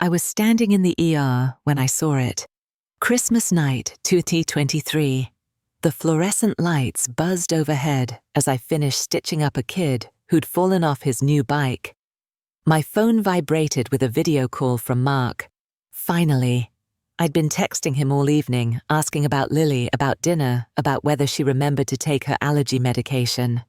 I was standing in the ER when I saw it. Christmas night, 2023. The fluorescent lights buzzed overhead as I finished stitching up a kid who'd fallen off his new bike. My phone vibrated with a video call from Mark. Finally. I'd been texting him all evening, asking about Lily, about dinner, about whether she remembered to take her allergy medication.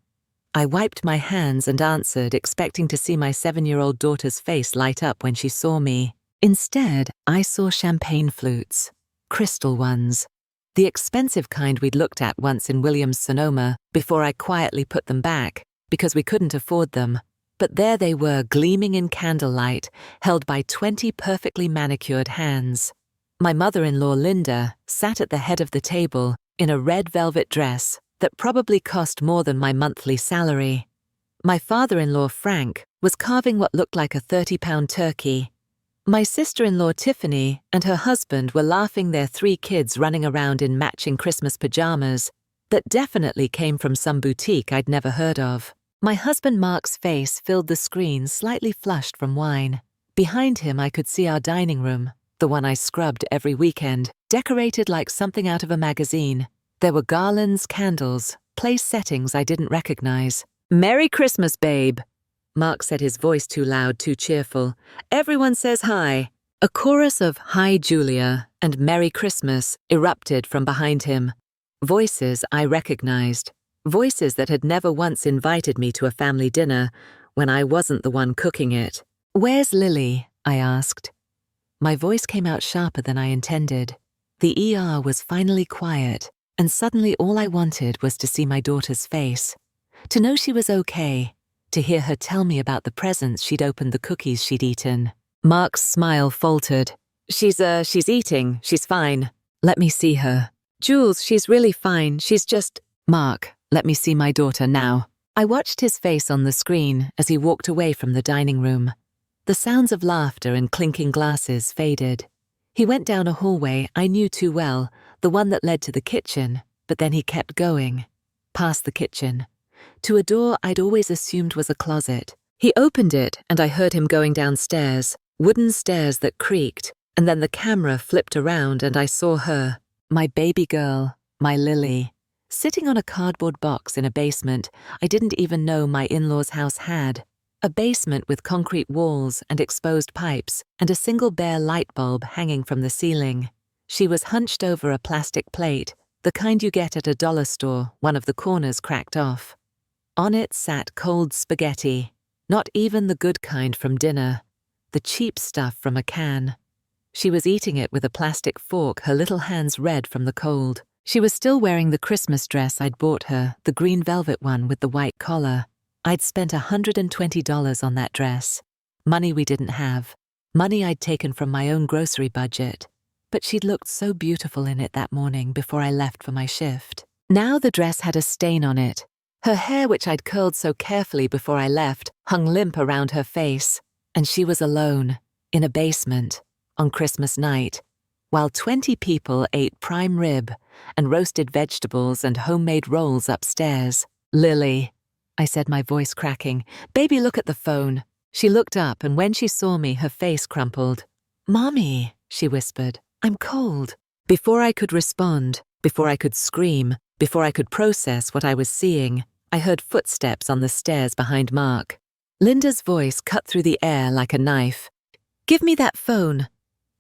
I wiped my hands and answered, expecting to see my 7-year-old daughter's face light up when she saw me. Instead, I saw champagne flutes, crystal ones, the expensive kind we'd looked at once in Williams-Sonoma before I quietly put them back because we couldn't afford them. But there they were, gleaming in candlelight, held by 20 perfectly manicured hands. My mother-in-law, Linda, sat at the head of the table in a red velvet dress that probably cost more than my monthly salary. My father-in-law, Frank, was carving what looked like a 30-pound turkey. My sister-in-law, Tiffany, and her husband were laughing their 3 kids running around in matching Christmas pajamas that definitely came from some boutique I'd never heard of. My husband Mark's face filled the screen, slightly flushed from wine. Behind him I could see our dining room, the one I scrubbed every weekend, decorated like something out of a magazine. There were garlands, candles, place settings I didn't recognize. "Merry Christmas, babe," Mark said, his voice too loud, too cheerful. "Everyone says hi." A chorus of "Hi, Julia" and "Merry Christmas" erupted from behind him. Voices I recognized. Voices that had never once invited me to a family dinner when I wasn't the one cooking it. "Where's Lily?" I asked. My voice came out sharper than I intended. The ER was finally quiet, and suddenly all I wanted was to see my daughter's face, to know she was okay, to hear her tell me about the presents she'd opened, the cookies she'd eaten. Mark's smile faltered. She's eating. She's fine." "Let me see her." "Jules, she's really fine. She's just—" "Mark, let me see my daughter now." I watched his face on the screen as he walked away from the dining room. The sounds of laughter and clinking glasses faded. He went down a hallway I knew too well, the one that led to the kitchen, but then he kept going. Past the kitchen, to a door I'd always assumed was a closet. He opened it and I heard him going downstairs, wooden stairs that creaked, and then the camera flipped around and I saw her, my baby girl, my Lily, sitting on a cardboard box in a basement I didn't even know my in-laws' house had. A basement with concrete walls and exposed pipes and a single bare light bulb hanging from the ceiling. She was hunched over a plastic plate, the kind you get at a dollar store, one of the corners cracked off. On it sat cold spaghetti, not even the good kind from dinner, the cheap stuff from a can. She was eating it with a plastic fork, her little hands red from the cold. She was still wearing the Christmas dress I'd bought her, the green velvet one with the white collar. I'd spent $120 on that dress. Money we didn't have. Money I'd taken from my own grocery budget. But she'd looked so beautiful in it that morning before I left for my shift. Now the dress had a stain on it. Her hair, which I'd curled so carefully before I left, hung limp around her face. And she was alone, in a basement, on Christmas night, while 20 people ate prime rib and roasted vegetables and homemade rolls upstairs. "Lily," I said, my voice cracking. "Baby, look at the phone." She looked up, and when she saw me, her face crumpled. "Mommy," she whispered, "I'm cold." Before I could respond, before I could scream, before I could process what I was seeing, I heard footsteps on the stairs behind Mark. Linda's voice cut through the air like a knife. "Give me that phone."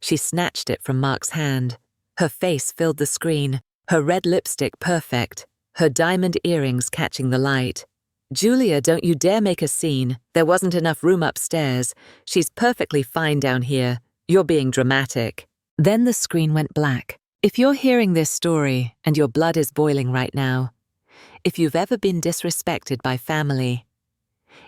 She snatched it from Mark's hand. Her face filled the screen, her red lipstick perfect, her diamond earrings catching the light. "Julia, don't you dare make a scene. There wasn't enough room upstairs. She's perfectly fine down here. You're being dramatic." Then the screen went black. If you're hearing this story and your blood is boiling right now, if you've ever been disrespected by family,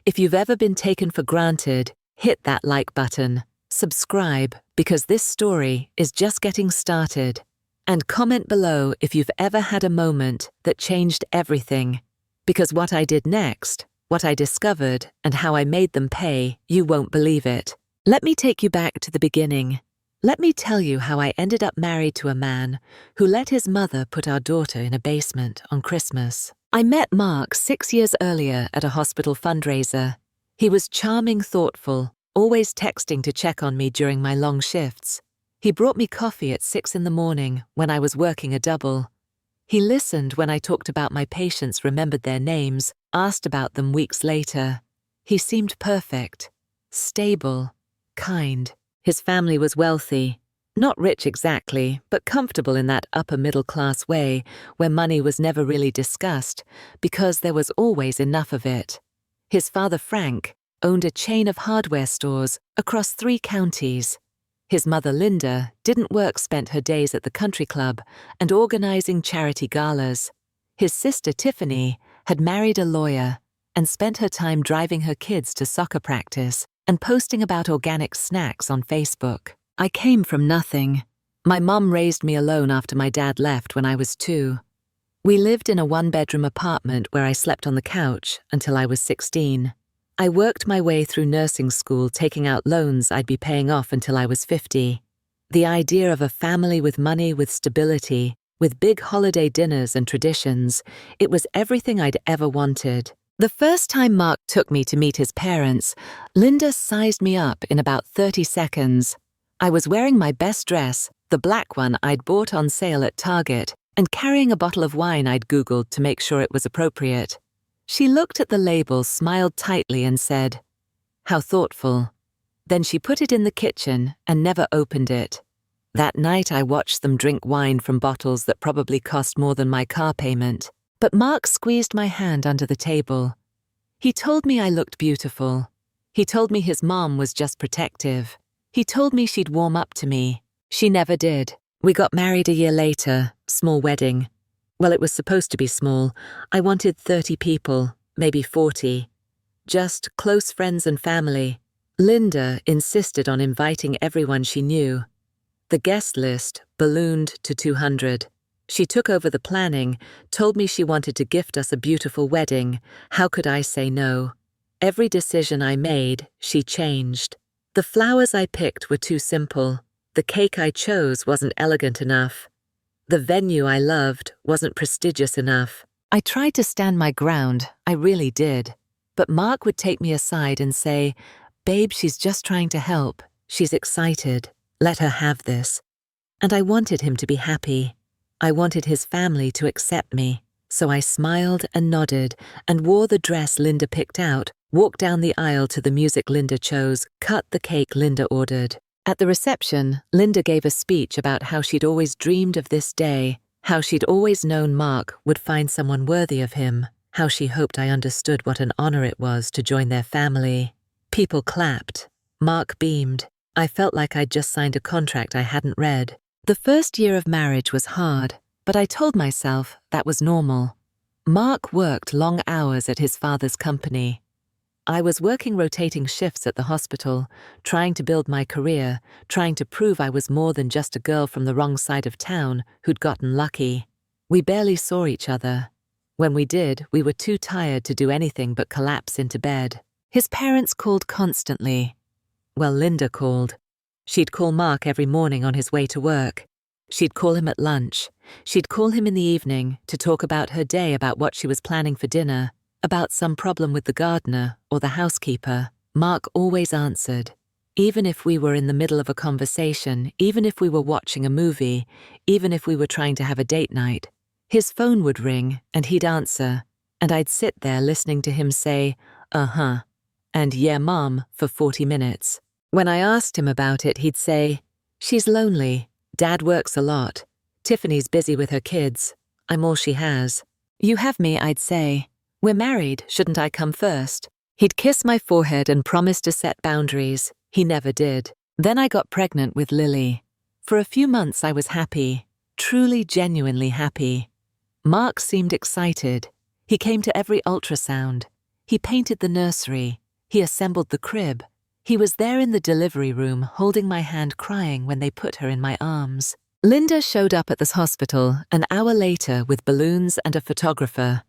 if you've ever been taken for granted, hit that like button. Subscribe, because this story is just getting started. And comment below if you've ever had a moment that changed everything. Because what I did next, what I discovered, and how I made them pay, you won't believe it. Let me take you back to the beginning. Let me tell you how I ended up married to a man who let his mother put our daughter in a basement on Christmas. I met Mark 6 years earlier at a hospital fundraiser. He was charming, thoughtful, always texting to check on me during my long shifts. He brought me coffee at 6 in the morning when I was working a double. He listened when I talked about my patients, remembered their names, asked about them weeks later. He seemed perfect, stable, kind. His family was wealthy. Not rich exactly, but comfortable in that upper middle class way where money was never really discussed because there was always enough of it. His father, Frank, owned a chain of hardware stores across 3 counties. His mother, Linda, didn't work, spent her days at the country club and organizing charity galas. His sister, Tiffany, had married a lawyer and spent her time driving her kids to soccer practice and posting about organic snacks on Facebook. I came from nothing. My mum raised me alone after my dad left when I was 2. We lived in a 1-bedroom apartment where I slept on the couch until I was 16. I worked my way through nursing school, taking out loans I'd be paying off until I was 50. The idea of a family with money, with stability, with big holiday dinners and traditions, it was everything I'd ever wanted. The first time Mark took me to meet his parents, Linda sized me up in about 30 seconds. I was wearing my best dress, the black one I'd bought on sale at Target, and carrying a bottle of wine I'd Googled to make sure it was appropriate. She looked at the label, smiled tightly and said, "How thoughtful." Then she put it in the kitchen and never opened it. That night I watched them drink wine from bottles that probably cost more than my car payment. But Mark squeezed my hand under the table. He told me I looked beautiful. He told me his mom was just protective. He told me she'd warm up to me. She never did. We got married a year later, small wedding. Well, it was supposed to be small. I wanted 30 people, maybe 40. Just close friends and family. Linda insisted on inviting everyone she knew. The guest list ballooned to 200. She took over the planning, told me she wanted to gift us a beautiful wedding. How could I say no? Every decision I made, she changed. The flowers I picked were too simple. The cake I chose wasn't elegant enough. The venue I loved wasn't prestigious enough. I tried to stand my ground, I really did. But Mark would take me aside and say, "Babe, she's just trying to help. She's excited. Let her have this." And I wanted him to be happy. I wanted his family to accept me. So I smiled and nodded and wore the dress Linda picked out, walked down the aisle to the music Linda chose, cut the cake Linda ordered. At the reception, Linda gave a speech about how she'd always dreamed of this day, how she'd always known Mark would find someone worthy of him, how she hoped I understood what an honor it was to join their family. People clapped. Mark beamed. I felt like I'd just signed a contract I hadn't read. The first year of marriage was hard, but I told myself that was normal. Mark worked long hours at his father's company. I was working rotating shifts at the hospital, trying to build my career, trying to prove I was more than just a girl from the wrong side of town who'd gotten lucky. We barely saw each other. When we did, we were too tired to do anything but collapse into bed. His parents called constantly. Well, Linda called. She'd call Mark every morning on his way to work. She'd call him at lunch. She'd call him in the evening to talk about her day, about what she was planning for dinner, about some problem with the gardener or the housekeeper. Mark always answered. Even if we were in the middle of a conversation, even if we were watching a movie, even if we were trying to have a date night, his phone would ring and he'd answer, and I'd sit there listening to him say, "Uh-huh," and "Yeah, Mom," for 40 minutes. When I asked him about it, he'd say, "She's lonely. Dad works a lot. Tiffany's busy with her kids. I'm all she has." "You have me," I'd say. "We're married, shouldn't I come first?" He'd kiss my forehead and promise to set boundaries. He never did. Then I got pregnant with Lily. For a few months I was happy, truly, genuinely happy. Mark seemed excited. He came to every ultrasound. He painted the nursery. He assembled the crib. He was there in the delivery room, holding my hand, crying when they put her in my arms. Linda showed up at this hospital an hour later with balloons and a photographer.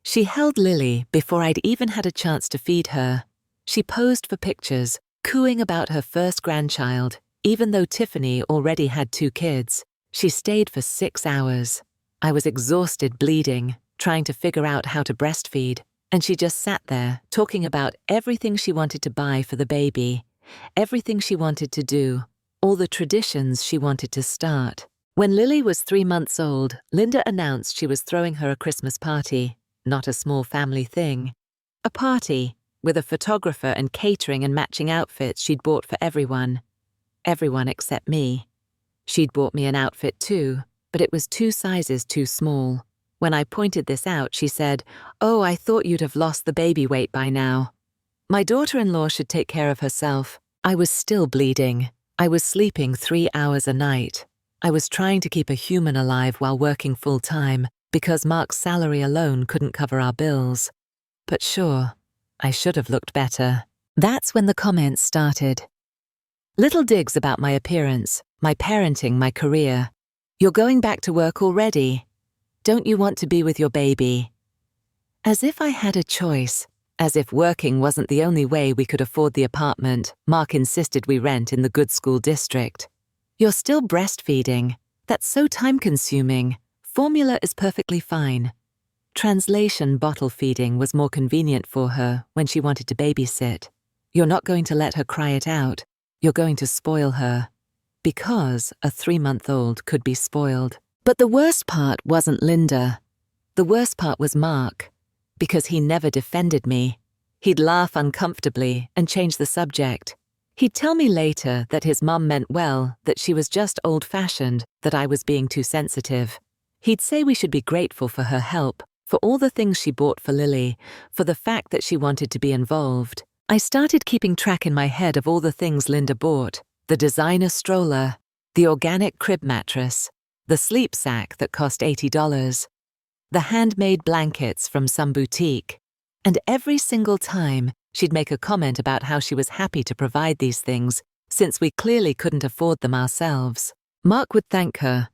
She held Lily before I'd even had a chance to feed her. She posed for pictures, cooing about her first grandchild, even though Tiffany already had 2 kids. She stayed for 6 hours. I was exhausted, bleeding, trying to figure out how to breastfeed, and she just sat there, talking about everything she wanted to buy for the baby. everything she wanted to do, all the traditions she wanted to start. When Lily was 3 months old, Linda announced she was throwing her a Christmas party, not a small family thing. A party, with a photographer and catering and matching outfits she'd bought for everyone. Everyone except me. She'd bought me an outfit too, but it was 2 sizes too small. When I pointed this out, she said, "Oh, I thought you'd have lost the baby weight by now." My daughter-in-law should take care of herself. I was still bleeding. I was sleeping 3 hours a night. I was trying to keep a human alive while working full-time because Mark's salary alone couldn't cover our bills. But sure, I should have looked better. That's when the comments started. Little digs about my appearance, my parenting, my career. "You're going back to work already. Don't you want to be with your baby?" As if I had a choice, as if working wasn't the only way we could afford the apartment Mark insisted we rent in the good school district. "You're still breastfeeding. That's so time-consuming. Formula is perfectly fine." Translation: bottle feeding was more convenient for her when she wanted to babysit. "You're not going to let her cry it out. You're going to spoil her." Because a 3-month-old could be spoiled. But the worst part wasn't Linda. The worst part was Mark. Because he never defended me. He'd laugh uncomfortably and change the subject. He'd tell me later that his mum meant well, that she was just old-fashioned, that I was being too sensitive. He'd say we should be grateful for her help, for all the things she bought for Lily, for the fact that she wanted to be involved. I started keeping track in my head of all the things Linda bought: the designer stroller, the organic crib mattress, the sleep sack that cost $80, the handmade blankets from some boutique. And every single time, she'd make a comment about how she was happy to provide these things, since we clearly couldn't afford them ourselves. Mark would thank her.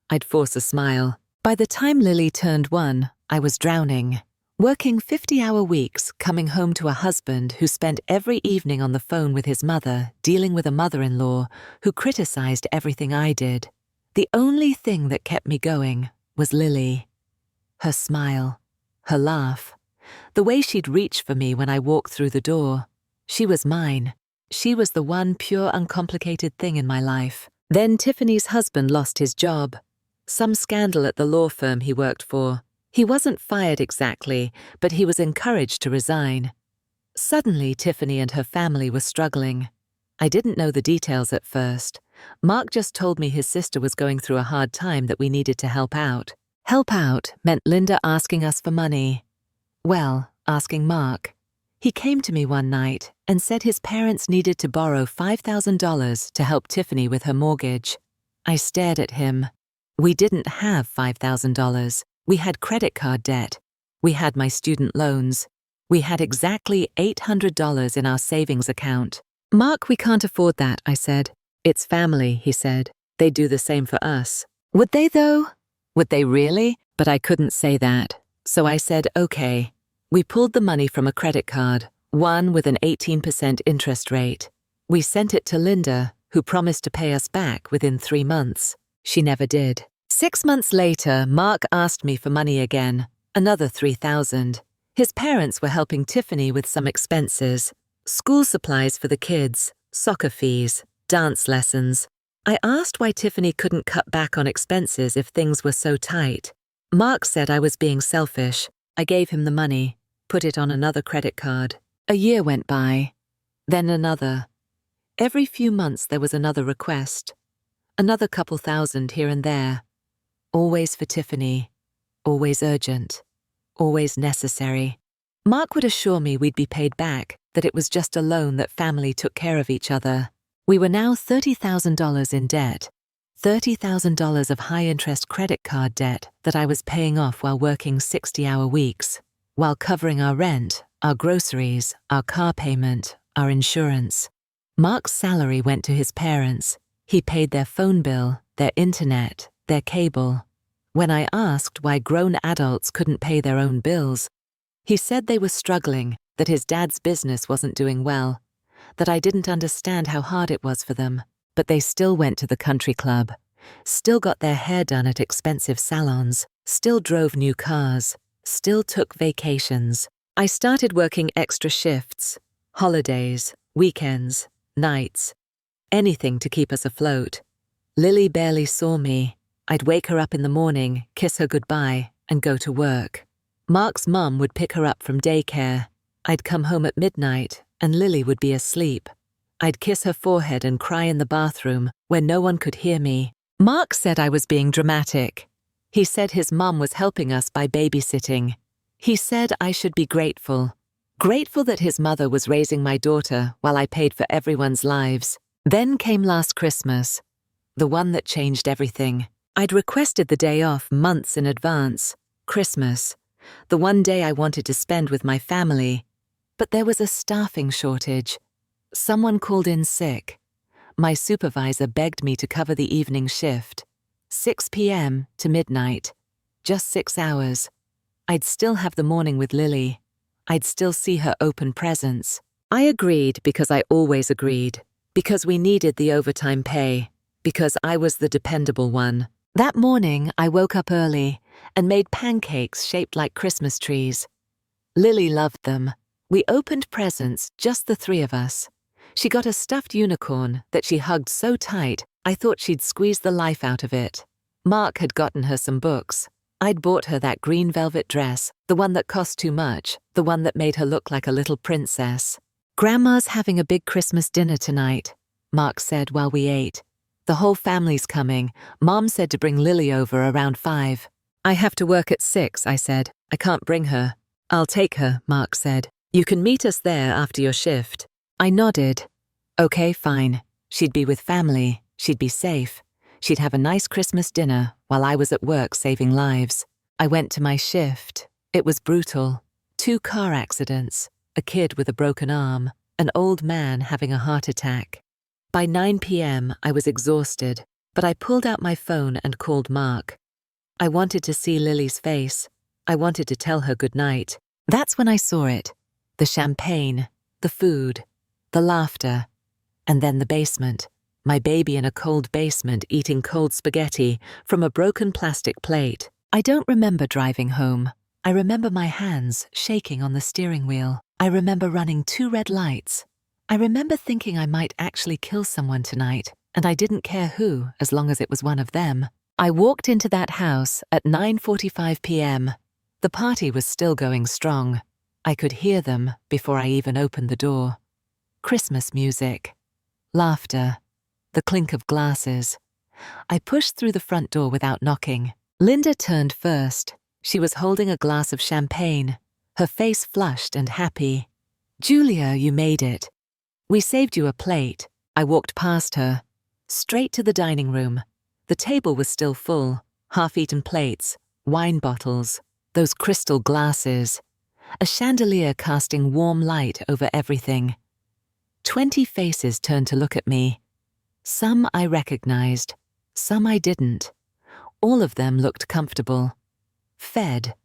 I'd force a smile. By the time Lily turned 1, I was drowning. Working 50-hour weeks, coming home to a husband who spent every evening on the phone with his mother, dealing with a mother-in-law who criticized everything I did. The only thing that kept me going was Lily. Her smile, her laugh, the way she'd reach for me when I walked through the door. She was mine. She was the one pure, uncomplicated thing in my life. Then Tiffany's husband lost his job. Some scandal at the law firm he worked for. He wasn't fired exactly, but he was encouraged to resign. Suddenly, Tiffany and her family were struggling. I didn't know the details at first. Mark just told me his sister was going through a hard time that we needed to help out. Help out meant Linda asking us for money. Well, asking Mark. He came to me one night and said his parents needed to borrow $5,000 to help Tiffany with her mortgage. I stared at him. We didn't have $5,000. We had credit card debt. We had my student loans. We had exactly $800 in our savings account. "Mark, we can't afford that," I said. "It's family," he said. "They'd do the same for us." Would they though? Would they really? But I couldn't say that. So I said, okay. We pulled the money from a credit card, one with an 18% interest rate. We sent it to Linda, who promised to pay us back within 3 months. She never did. 6 months later, Mark asked me for money again, another $3,000. His parents were helping Tiffany with some expenses, school supplies for the kids, soccer fees, dance lessons. I asked why Tiffany couldn't cut back on expenses if things were so tight. Mark said I was being selfish. I gave him the money, put it on another credit card. A year went by, then another. Every few months there was another request, another couple thousand here and there. Always for Tiffany, always urgent, always necessary. Mark would assure me we'd be paid back, that it was just a loan, that family took care of each other. We were now $30,000 in debt, $30,000 of high-interest credit card debt that I was paying off while working 60-hour weeks, while covering our rent, our groceries, our car payment, our insurance. Mark's salary went to his parents. He paid their phone bill, their internet, their cable. When I asked why grown adults couldn't pay their own bills, he said they were struggling, that his dad's business wasn't doing well, that I didn't understand how hard it was for them, but they still went to the country club, still got their hair done at expensive salons, still drove new cars, still took vacations. I started working extra shifts, holidays, weekends. nights. Anything to keep us afloat. Lily barely saw me. I'd wake her up in the morning, kiss her goodbye, and go to work. Mark's mum would pick her up from daycare. I'd come home at midnight, and Lily would be asleep. I'd kiss her forehead and cry in the bathroom where no one could hear me. Mark said I was being dramatic. He said his mum was helping us by babysitting. He said I should be grateful. Grateful that his mother was raising my daughter while I paid for everyone's lives. Then came last Christmas, the one that changed everything. I'd requested the day off months in advance. Christmas, the one day I wanted to spend with my family. But there was a staffing shortage. Someone called in sick. My supervisor begged me to cover the evening shift. 6 p.m. to midnight. Just 6 hours. I'd still have the morning with Lily. I'd still see her open presents. I agreed because I always agreed. Because we needed the overtime pay. Because I was the dependable one. That morning, I woke up early and made pancakes shaped like Christmas trees. Lily loved them. We opened presents, just the three of us. She got a stuffed unicorn that she hugged so tight, I thought she'd squeeze the life out of it. Mark had gotten her some books. I'd bought her that green velvet dress, the one that cost too much, the one that made her look like a little princess. Grandma's having a big Christmas dinner tonight, Mark said while we ate. The whole family's coming. Mom said to bring Lily over around 5. I have to work at 6, I said. I can't bring her. I'll take her, Mark said. You can meet us there after your shift. I nodded. Okay, fine. She'd be with family. She'd be safe. She'd have a nice Christmas dinner while I was at work saving lives. I went to my shift. It was brutal. 2 car accidents, a kid with a broken arm, an old man having a heart attack. By 9 p.m., I was exhausted, but I pulled out my phone and called Mark. I wanted to see Lily's face. I wanted to tell her goodnight. That's when I saw it. The champagne, the food, the laughter, and then the basement. My baby in a cold basement eating cold spaghetti from a broken plastic plate. I don't remember driving home. I remember my hands shaking on the steering wheel. I remember running 2 red lights. I remember thinking I might actually kill someone tonight, and I didn't care who as long as it was one of them. I walked into that house at 9:45 p.m. The party was still going strong. I could hear them before I even opened the door. Christmas music, laughter, the clink of glasses. I pushed through the front door without knocking. Linda turned first. She was holding a glass of champagne, her face flushed and happy. Julia, you made it. We saved you a plate. I walked past her, straight to the dining room. The table was still full, half-eaten plates, wine bottles, those crystal glasses, a chandelier casting warm light over everything. 20 faces turned to look at me. Some I recognized, some I didn't. All of them looked comfortable, fed,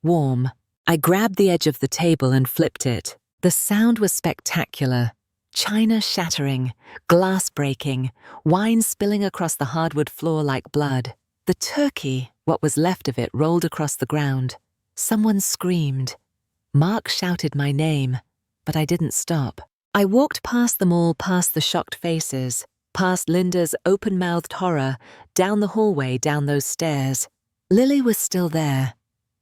warm. I grabbed the edge of the table and flipped it. The sound was spectacular. China shattering, glass breaking, wine spilling across the hardwood floor like blood. The turkey, what was left of it, rolled across the ground. Someone screamed. Mark shouted my name, but I didn't stop. I walked past them all, past the shocked faces, past Linda's open-mouthed horror, down the hallway, down those stairs. Lily was still there,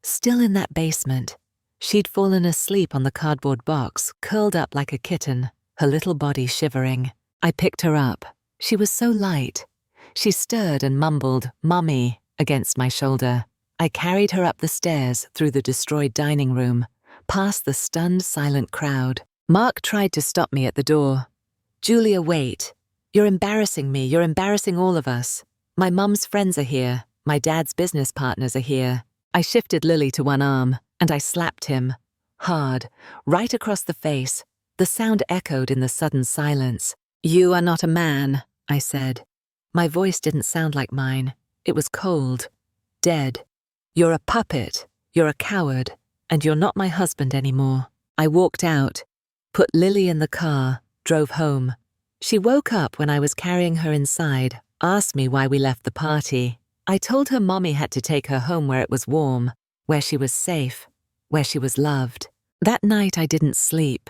still in that basement. She'd fallen asleep on the cardboard box, curled up like a kitten, her little body shivering. I picked her up. She was so light. She stirred and mumbled, "Mummy," against my shoulder. I carried her up the stairs, through the destroyed dining room, past the stunned, silent crowd. Mark tried to stop me at the door. "Julia, wait. You're embarrassing me. You're embarrassing all of us. My mum's friends are here. My dad's business partners are here." I shifted Lily to one arm, and I slapped him. Hard, right across the face. The sound echoed in the sudden silence. "You are not a man," I said. My voice didn't sound like mine. It was cold, dead. "You're a puppet. You're a coward. And you're not my husband anymore." I walked out, put Lily in the car, drove home. She woke up when I was carrying her inside, asked me why we left the party. I told her Mommy had to take her home where it was warm, where she was safe, where she was loved. That night I didn't sleep.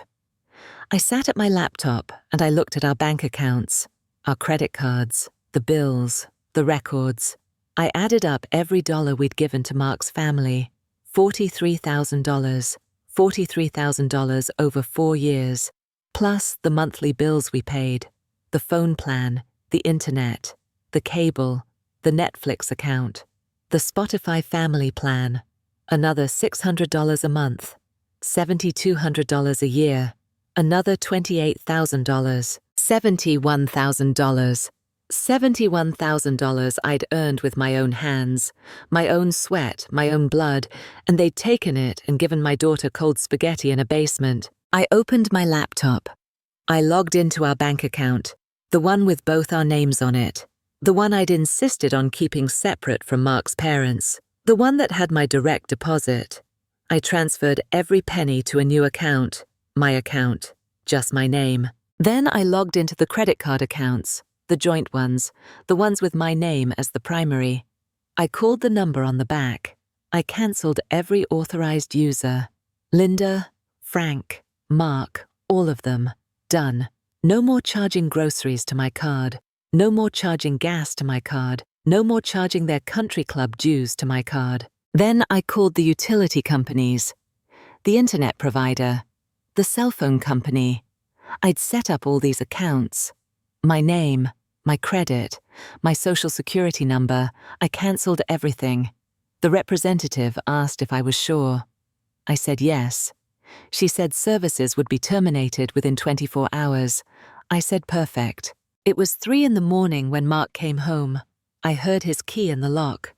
I sat at my laptop and I looked at our bank accounts, our credit cards, the bills, the records. I added up every dollar we'd given to Mark's family. $43,000. $43,000 over 4 years, plus the monthly bills we paid, the phone plan, the internet, the cable, the Netflix account, the Spotify family plan, another $600 a month, $7,200 a year, another $28,000, $71,000. $71,000 I'd earned with my own hands, my own sweat, my own blood, and they'd taken it and given my daughter cold spaghetti in a basement. I opened my laptop. I logged into our bank account, the one with both our names on it, the one I'd insisted on keeping separate from Mark's parents, the one that had my direct deposit. I transferred every penny to a new account, my account, just my name. Then I logged into the credit card accounts, the joint ones, the ones with my name as the primary. I called the number on the back. I cancelled every authorized user. Linda, Frank, Mark, all of them. Done. No more charging groceries to my card. No more charging gas to my card. No more charging their country club dues to my card. Then I called the utility companies, the internet provider, the cell phone company. I'd set up all these accounts. My name, my credit, my social security number. I cancelled everything. The representative asked if I was sure. I said yes. She said services would be terminated within 24 hours. I said perfect. It was 3 a.m. when Mark came home. I heard his key in the lock.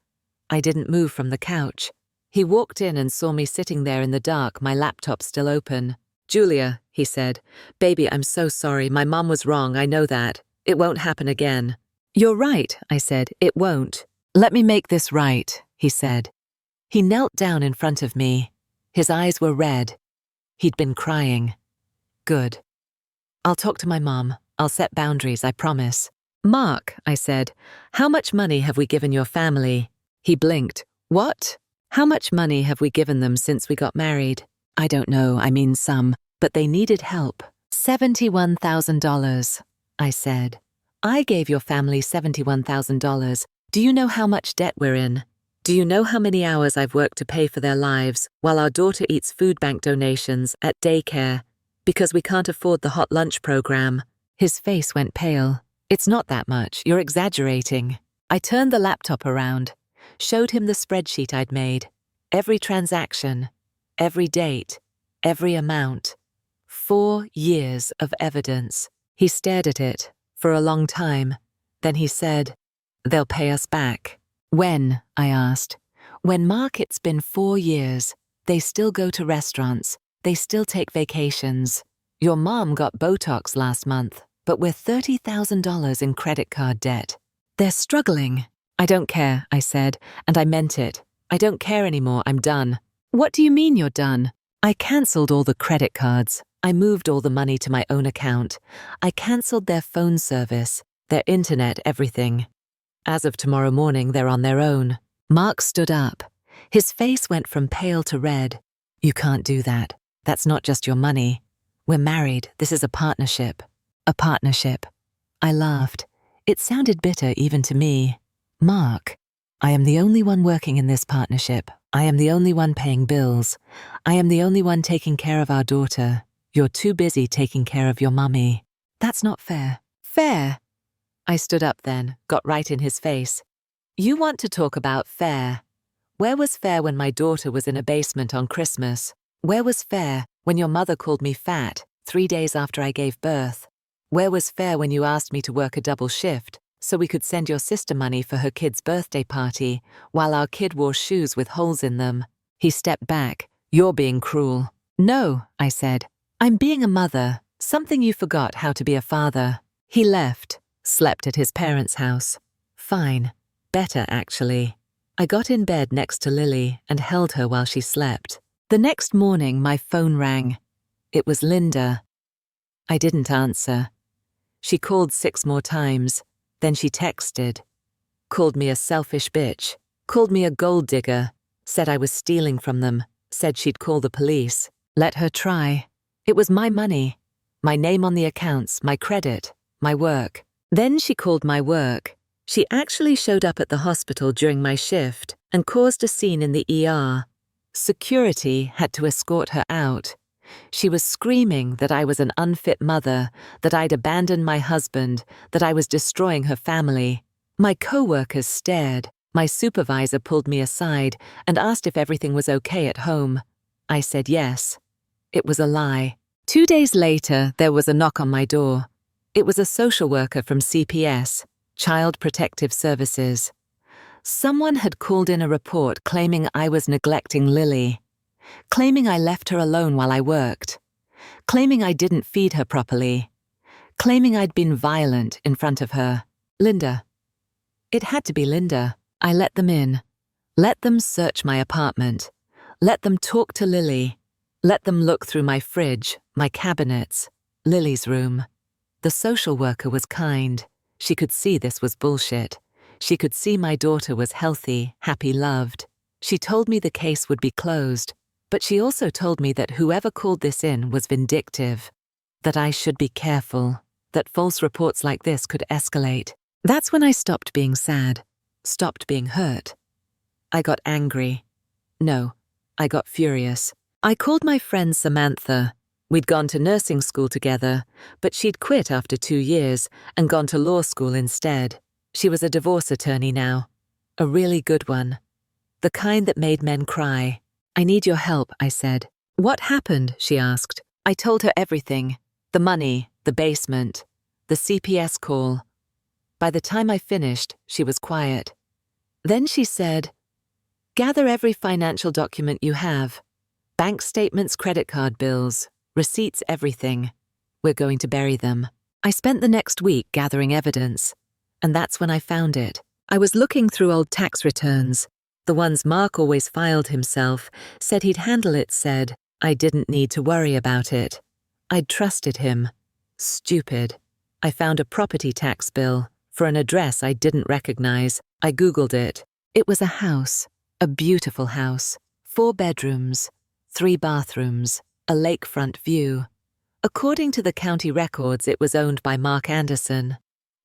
I didn't move from the couch. He walked in and saw me sitting there in the dark, my laptop still open. "Julia," he said, "baby, I'm so sorry. My mom was wrong, I know that. It won't happen again." "You're right," I said. "It won't. Let me make this right," he said. He knelt down in front of me. His eyes were red. He'd been crying. Good. "I'll talk to my mom. I'll set boundaries, I promise." "Mark," I said, "how much money have we given your family?" He blinked. "What? How much money have we given them since we got married?" "I don't know, I mean some, but they needed help." $71,000, I said. "I gave your family $71,000. Do you know how much debt we're in? Do you know how many hours I've worked to pay for their lives while our daughter eats food bank donations at daycare because we can't afford the hot lunch program?" His face went pale. "It's not that much, you're exaggerating." I turned the laptop around, showed him the spreadsheet I'd made. Every transaction, every date, every amount. 4 years of evidence. He stared at it for a long time. Then he said, "They'll pay us back." "When?" I asked. "When, Mark, it's been 4 years. They still go to restaurants. They still take vacations. Your mom got Botox last month, but we're $30,000 in credit card debt. They're struggling." "I don't care," I said, and I meant it. "I don't care anymore, I'm done." "What do you mean you're done?" "I cancelled all the credit cards. I moved all the money to my own account. I cancelled their phone service, their internet, everything. As of tomorrow morning, they're on their own." Mark stood up. His face went from pale to red. "You can't do that. That's not just your money. We're married. This is a partnership." "A partnership." I laughed. It sounded bitter even to me. "Mark, I am the only one working in this partnership. I am the only one paying bills. I am the only one taking care of our daughter. You're too busy taking care of your mummy. That's not fair." "Fair?" I stood up then, got right in his face. "You want to talk about fair? Where was fair when my daughter was in a basement on Christmas? Where was fair when your mother called me fat 3 days after I gave birth? Where was fair when you asked me to work a double shift so we could send your sister money for her kid's birthday party while our kid wore shoes with holes in them?" He stepped back. "You're being cruel." "No," I said. "I'm being a mother, something you forgot how to be a father." He left, slept at his parents' house. Fine. Better, actually. I got in bed next to Lily and held her while she slept. The next morning, my phone rang. It was Linda. I didn't answer. She called 6 more times. Then she texted. Called me a selfish bitch. Called me a gold digger. Said I was stealing from them. Said she'd call the police. Let her try. It was my money. My name on the accounts, my credit, my work. Then she called my work. She actually showed up at the hospital during my shift and caused a scene in the ER. Security had to escort her out. She was screaming that I was an unfit mother, that I'd abandoned my husband, that I was destroying her family. My co-workers stared. My supervisor pulled me aside and asked if everything was okay at home. I said yes. It was a lie. 2 days later, there was a knock on my door. It was a social worker from CPS, Child Protective Services. Someone had called in a report claiming I was neglecting Lily, claiming I left her alone while I worked, claiming I didn't feed her properly, claiming I'd been violent in front of her. Linda. It had to be Linda. I let them in. Let them search my apartment. Let them talk to Lily. Let them look through my fridge, my cabinets, Lily's room. The social worker was kind. She could see this was bullshit. She could see my daughter was healthy, happy, loved. She told me the case would be closed, but she also told me that whoever called this in was vindictive, that I should be careful, that false reports like this could escalate. That's when I stopped being sad, stopped being hurt. I got angry. No, I got furious. I called my friend Samantha. We'd gone to nursing school together, but she'd quit after 2 years and gone to law school instead. She was a divorce attorney now. A really good one. The kind that made men cry. I need your help, I said. What happened? She asked. I told her everything. The money, the basement, the CPS call. By the time I finished, she was quiet. Then she said, gather every financial document you have. Bank statements, credit card bills, receipts, everything. We're going to bury them. I spent the next week gathering evidence, and that's when I found it. I was looking through old tax returns. The ones Mark always filed himself, said he'd handle it, said I didn't need to worry about it. I'd trusted him. Stupid. I found a property tax bill for an address I didn't recognize. I Googled it. It was a house, a beautiful house, 4 bedrooms, 3 bathrooms, a lakefront view. According to the county records, it was owned by Mark Anderson,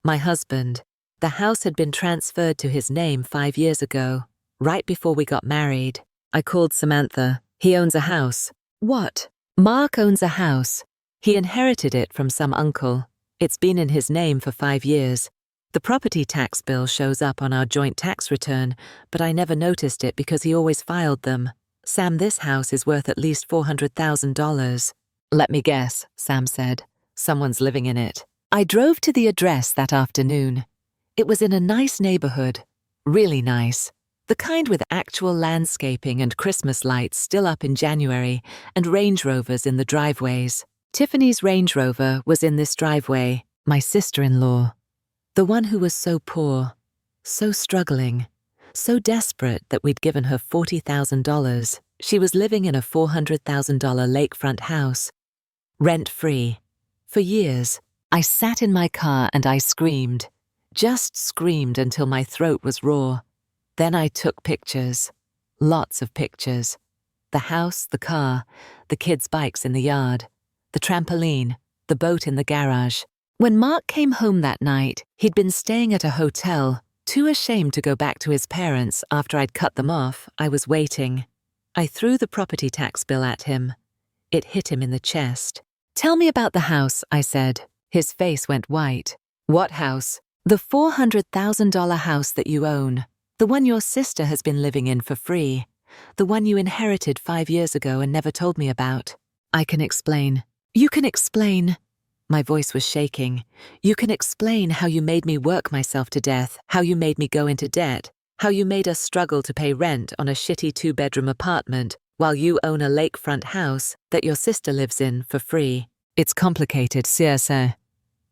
my husband. The house had been transferred to his name 5 years ago, right before we got married. I called Samantha. He owns a house. What? Mark owns a house. He inherited it from some uncle. It's been in his name for 5 years. The property tax bill shows up on our joint tax return, but I never noticed it because he always filed them. Sam, this house is worth at least $400,000. Let me guess, Sam said. Someone's living in it. I drove to the address that afternoon. It was in a nice neighborhood. Really nice. The kind with actual landscaping and Christmas lights still up in January and Range Rovers in the driveways. Tiffany's Range Rover was in this driveway, my sister-in-law. The one who was so poor, so struggling, so desperate that we'd given her $40,000. She was living in a $400,000 lakefront house, rent-free. For years, I sat in my car and I screamed, just screamed until my throat was raw. Then I took pictures, lots of pictures. The house, the car, the kids' bikes in the yard, the trampoline, the boat in the garage. When Mark came home that night, he'd been staying at a hotel. Too ashamed to go back to his parents after I'd cut them off, I was waiting. I threw the property tax bill at him. It hit him in the chest. Tell me about the house, I said. His face went white. What house? The $400,000 house that you own. The one your sister has been living in for free. The one you inherited 5 years ago and never told me about. I can explain. You can explain. My voice was shaking. You can explain how you made me work myself to death, how you made me go into debt, how you made us struggle to pay rent on a shitty 2-bedroom apartment while you own a lakefront house that your sister lives in for free. It's complicated, sir,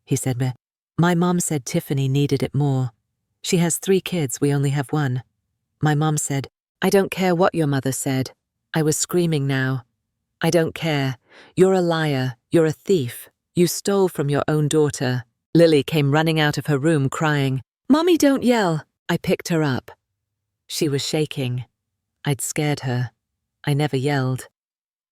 he said. My mom said Tiffany needed it more. She has 3 kids, we only have 1. My mom said, I don't care what your mother said. I was screaming now. I don't care. You're a liar. You're a thief. You stole from your own daughter. Lily came running out of her room crying, Mommy, don't yell. I picked her up. She was shaking. I'd scared her. I never yelled.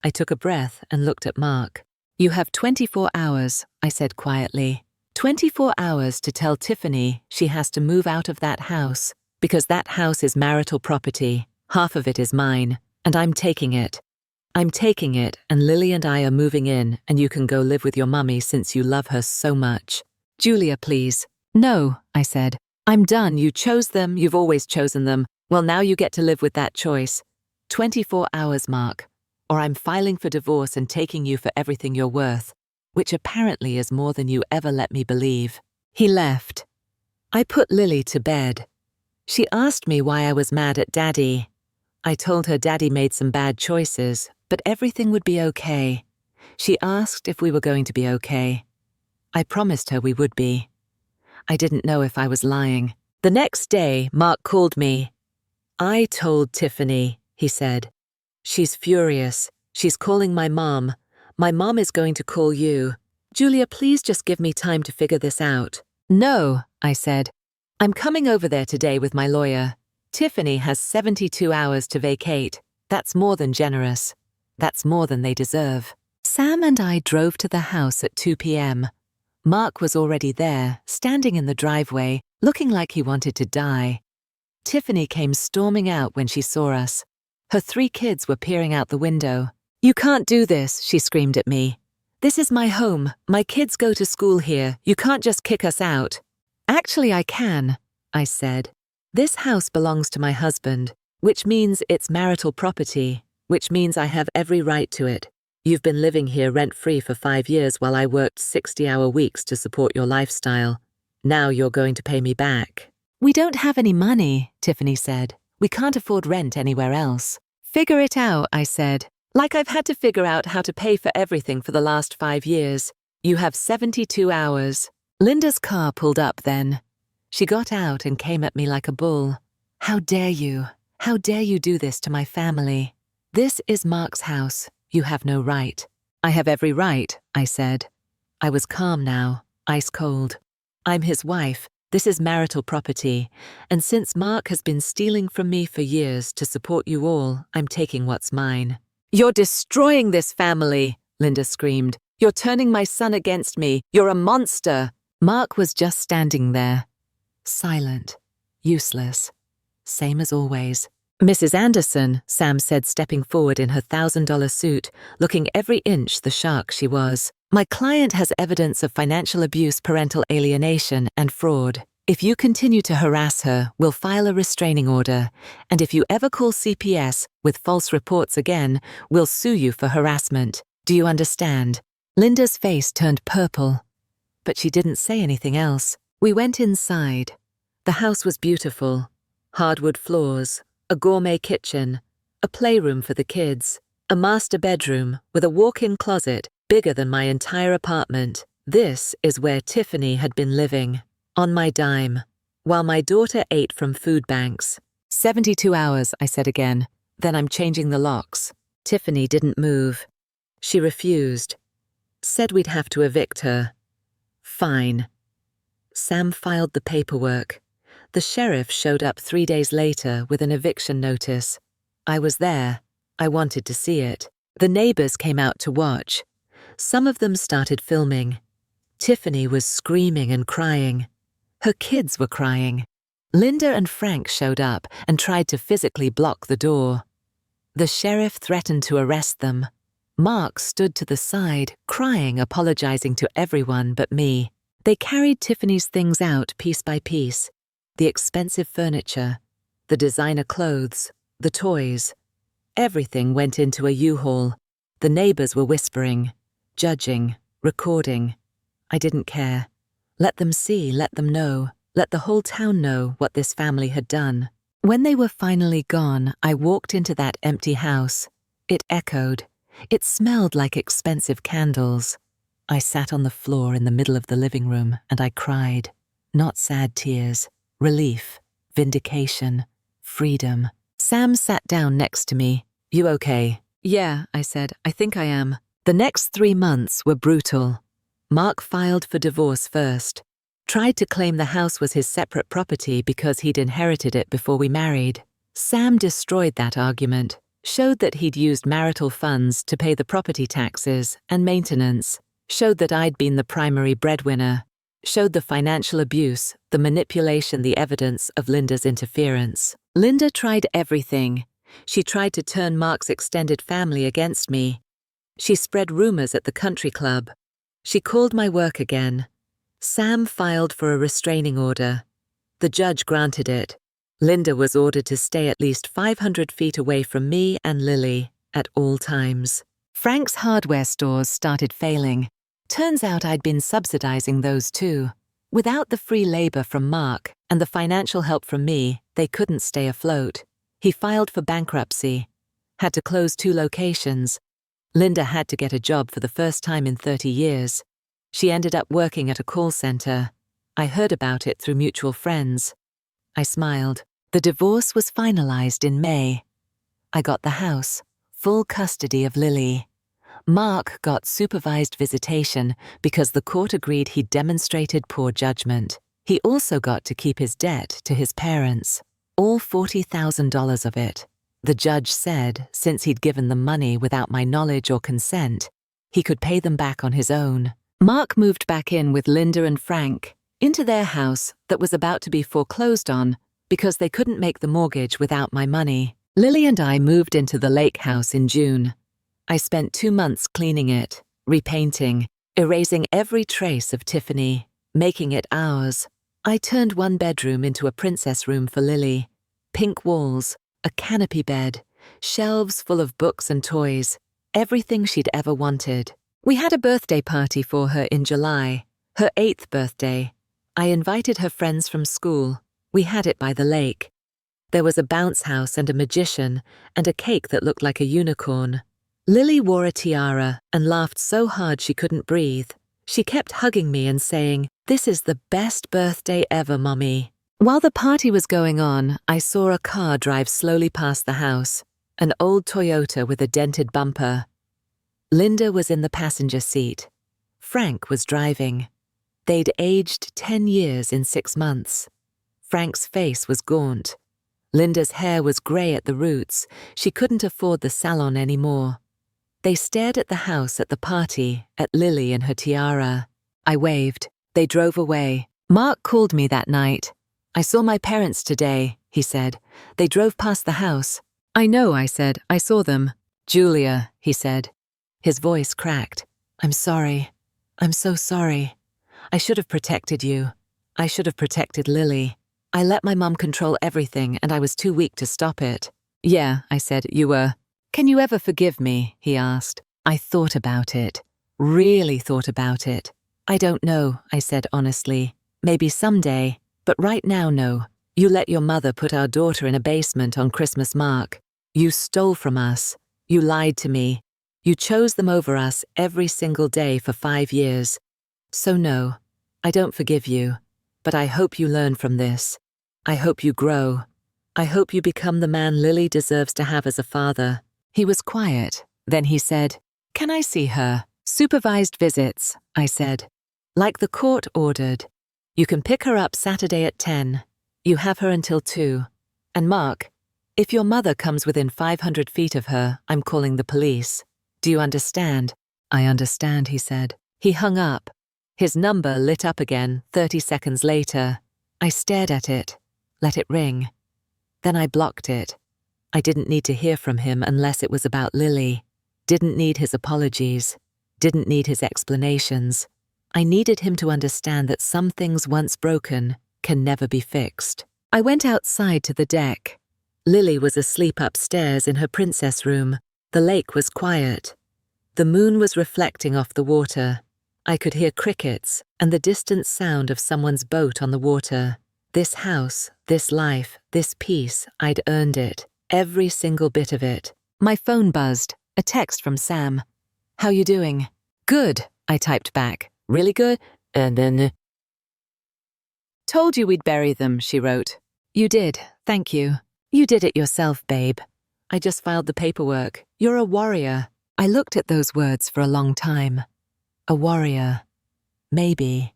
I took a breath and looked at Mark. You have 24 hours, I said quietly. 24 hours to tell Tiffany she has to move out of that house, because that house is marital property. Half of it is mine, and I'm taking it. I'm taking it, and Lily and I are moving in, and you can go live with your mummy since you love her so much. Julia, please. No, I said. I'm done. You chose them. You've always chosen them. Well, now you get to live with that choice. 24 hours, Mark, or I'm filing for divorce and taking you for everything you're worth, which apparently is more than you ever let me believe. He left. I put Lily to bed. She asked me why I was mad at Daddy. I told her Daddy made some bad choices, but everything would be okay. She asked if we were going to be okay. I promised her we would be. I didn't know if I was lying. The next day, Mark called me. I told Tiffany, he said. She's furious. She's calling my mom. My mom is going to call you. Julia, please just give me time to figure this out. No, I said. I'm coming over there today with my lawyer. Tiffany has 72 hours to vacate. That's more than generous. That's more than they deserve. Sam and I drove to the house at 2 p.m. Mark was already there, standing in the driveway, looking like he wanted to die. Tiffany came storming out when she saw us. Her 3 kids were peering out the window. You can't do this, she screamed at me. This is my home. My kids go to school here. You can't just kick us out. Actually, I can, I said. This house belongs to my husband, which means it's marital property, which means I have every right to it. You've been living here rent-free for 5 years while I worked 60-hour weeks to support your lifestyle. Now you're going to pay me back. We don't have any money, Tiffany said. We can't afford rent anywhere else. Figure it out, I said. Like I've had to figure out how to pay for everything for the last 5 years. You have 72 hours. Linda's car pulled up then. She got out and came at me like a bull. How dare you? How dare you do this to my family? This is Mark's house. You have no right. I have every right, I said. I was calm now, ice cold. I'm his wife. This is marital property. And since Mark has been stealing from me for years to support you all, I'm taking what's mine. You're destroying this family, Linda screamed. You're turning my son against me. You're a monster. Mark was just standing there. Silent. Useless. Same as always. Mrs. Anderson, Sam said, stepping forward in her $1,000 suit, looking every inch the shark she was. My client has evidence of financial abuse, parental alienation, and fraud. If you continue to harass her, we'll file a restraining order. And if you ever call CPS with false reports again, we'll sue you for harassment. Do you understand? Linda's face turned purple, but she didn't say anything else. We went inside. The house was beautiful. Hardwood floors, a gourmet kitchen, a playroom for the kids, a master bedroom with a walk-in closet bigger than my entire apartment. This is where Tiffany had been living, on my dime, while my daughter ate from food banks. 72 hours, I said again. Then I'm changing the locks. Tiffany didn't move. She refused. Said we'd have to evict her. Fine. Sam filed the paperwork. The sheriff showed up 3 days later with an eviction notice. I was there. I wanted to see it. The neighbors came out to watch. Some of them started filming. Tiffany was screaming and crying. Her kids were crying. Linda and Frank showed up and tried to physically block the door. The sheriff threatened to arrest them. Mark stood to the side, crying, apologizing to everyone but me. They carried Tiffany's things out piece by piece. The expensive furniture, the designer clothes, the toys. Everything went into a U-Haul. The neighbors were whispering, judging, recording. I didn't care. Let them see, let them know, let the whole town know what this family had done. When they were finally gone, I walked into that empty house. It echoed. It smelled like expensive candles. I sat on the floor in the middle of the living room and I cried. Not sad tears. Relief, vindication, freedom. Sam sat down next to me. You okay? Yeah, I said. I think I am. The next 3 months were brutal. Mark filed for divorce first. Tried to claim the house was his separate property because he'd inherited it before we married. Sam destroyed that argument. Showed that he'd used marital funds to pay the property taxes and maintenance. Showed that I'd been the primary breadwinner. Showed the financial abuse, the manipulation, the evidence of Linda's interference. Linda tried everything. She tried to turn Mark's extended family against me. She spread rumors at the country club. She called my work again. Sam filed for a restraining order. The judge granted it. Linda was ordered to stay at least 500 feet away from me and Lily at all times. Frank's hardware stores started failing. Turns out I'd been subsidizing those too. Without the free labor from Mark and the financial help from me, they couldn't stay afloat. He filed for bankruptcy. Had to close 2 locations. Linda had to get a job for the first time in 30 years. She ended up working at a call center. I heard about it through mutual friends. I smiled. The divorce was finalized in May. I got the house, full custody of Lily. Mark got supervised visitation because the court agreed he demonstrated poor judgment. He also got to keep his debt to his parents, all $40,000 of it. The judge said since he'd given them money without my knowledge or consent, he could pay them back on his own. Mark moved back in with Linda and Frank into their house that was about to be foreclosed on because they couldn't make the mortgage without my money. Lily and I moved into the lake house in June. I spent 2 months cleaning it, repainting, erasing every trace of Tiffany, making it ours. I turned 1 bedroom into a princess room for Lily. Pink walls, a canopy bed, shelves full of books and toys, everything she'd ever wanted. We had a birthday party for her in July, her 8th birthday. I invited her friends from school. We had it by the lake. There was a bounce house and a magician and a cake that looked like a unicorn. Lily wore a tiara and laughed so hard she couldn't breathe. She kept hugging me and saying, "This is the best birthday ever, Mommy." While the party was going on, I saw a car drive slowly past the house, an old Toyota with a dented bumper. Linda was in the passenger seat. Frank was driving. They'd aged 10 years in 6 months. Frank's face was gaunt. Linda's hair was grey at the roots. She couldn't afford the salon anymore. They stared at the house at the party, at Lily and her tiara. I waved. They drove away. Mark called me that night. "I saw my parents today," he said. "They drove past the house." "I know," I said. "I saw them." "Julia," he said. His voice cracked. "I'm sorry. I'm so sorry. I should have protected you. I should have protected Lily. I let my mom control everything and I was too weak to stop it." "Yeah," I said, "you were." "Can you ever forgive me?" he asked. I thought about it. Really thought about it. "I don't know," I said honestly. "Maybe someday, but right now, no. You let your mother put our daughter in a basement on Christmas, Mark. You stole from us. You lied to me. You chose them over us every single day for 5 years. So no, I don't forgive you, but I hope you learn from this. I hope you grow. I hope you become the man Lily deserves to have as a father." He was quiet. Then he said, "Can I see her?" "Supervised visits," I said. "Like the court ordered. You can pick her up Saturday at 10. You have her until 2. And Mark, if your mother comes within 500 feet of her, I'm calling the police. Do you understand?" "I understand," he said. He hung up. His number lit up again 30 seconds later. I stared at it, let it ring. Then I blocked it. I didn't need to hear from him unless it was about Lily. Didn't need his apologies. Didn't need his explanations. I needed him to understand that some things once broken can never be fixed. I went outside to the deck. Lily was asleep upstairs in her princess room. The lake was quiet. The moon was reflecting off the water. I could hear crickets and the distant sound of someone's boat on the water. This house, this life, this peace, I'd earned it. Every single bit of it. My phone buzzed. A text from Sam. "How you doing?" "Good," I typed back. "Really good?" And then... "Told you we'd bury them," she wrote. "You did, thank you. You did it yourself, babe. I just filed the paperwork. You're a warrior." I looked at those words for a long time. A warrior. Maybe.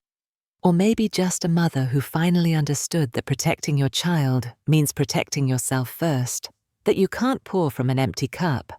Or maybe just a mother who finally understood that protecting your child means protecting yourself first. that you can't pour from an empty cup,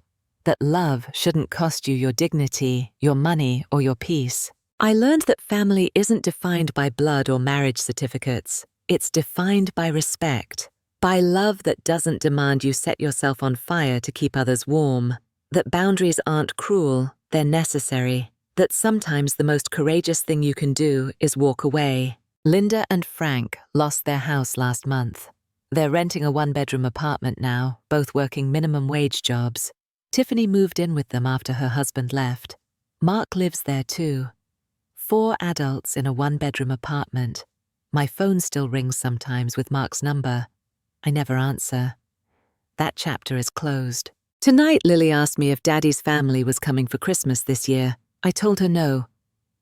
that love shouldn't cost you your dignity, your money, or your peace. I learned that family isn't defined by blood or marriage certificates. It's defined by respect, by love that doesn't demand you set yourself on fire to keep others warm, that boundaries aren't cruel, they're necessary, that sometimes the most courageous thing you can do is walk away. Linda and Frank lost their house last month. They're renting a one-bedroom apartment now, both working minimum wage jobs. Tiffany moved in with them after her husband left. Mark lives there too. 4 adults in a one-bedroom apartment. My phone still rings sometimes with Mark's number. I never answer. That chapter is closed. Tonight, Lily asked me if Daddy's family was coming for Christmas this year. I told her no.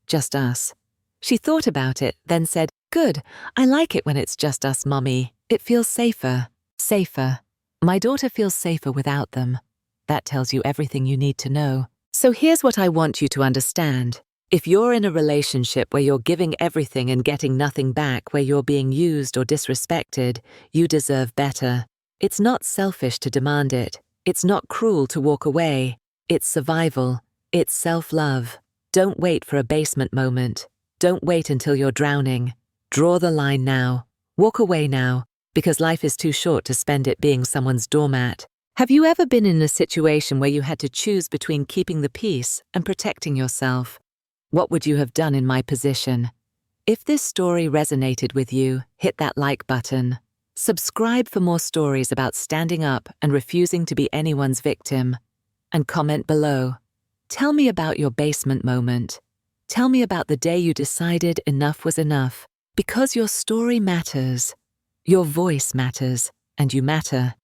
Just us. She thought about it, then said, "Good, I like it when it's just us, Mummy. It feels safer." Safer. My daughter feels safer without them. That tells you everything you need to know. So here's what I want you to understand. If you're in a relationship where you're giving everything and getting nothing back, where you're being used or disrespected, you deserve better. It's not selfish to demand it. It's not cruel to walk away. It's survival. It's self-love. Don't wait for a basement moment. Don't wait until you're drowning. Draw the line now. Walk away now, because life is too short to spend it being someone's doormat. Have you ever been in a situation where you had to choose between keeping the peace and protecting yourself? What would you have done in my position? If this story resonated with you, hit that like button. Subscribe for more stories about standing up and refusing to be anyone's victim. And comment below. Tell me about your basement moment. Tell me about the day you decided enough was enough. Because your story matters. Your voice matters, and you matter.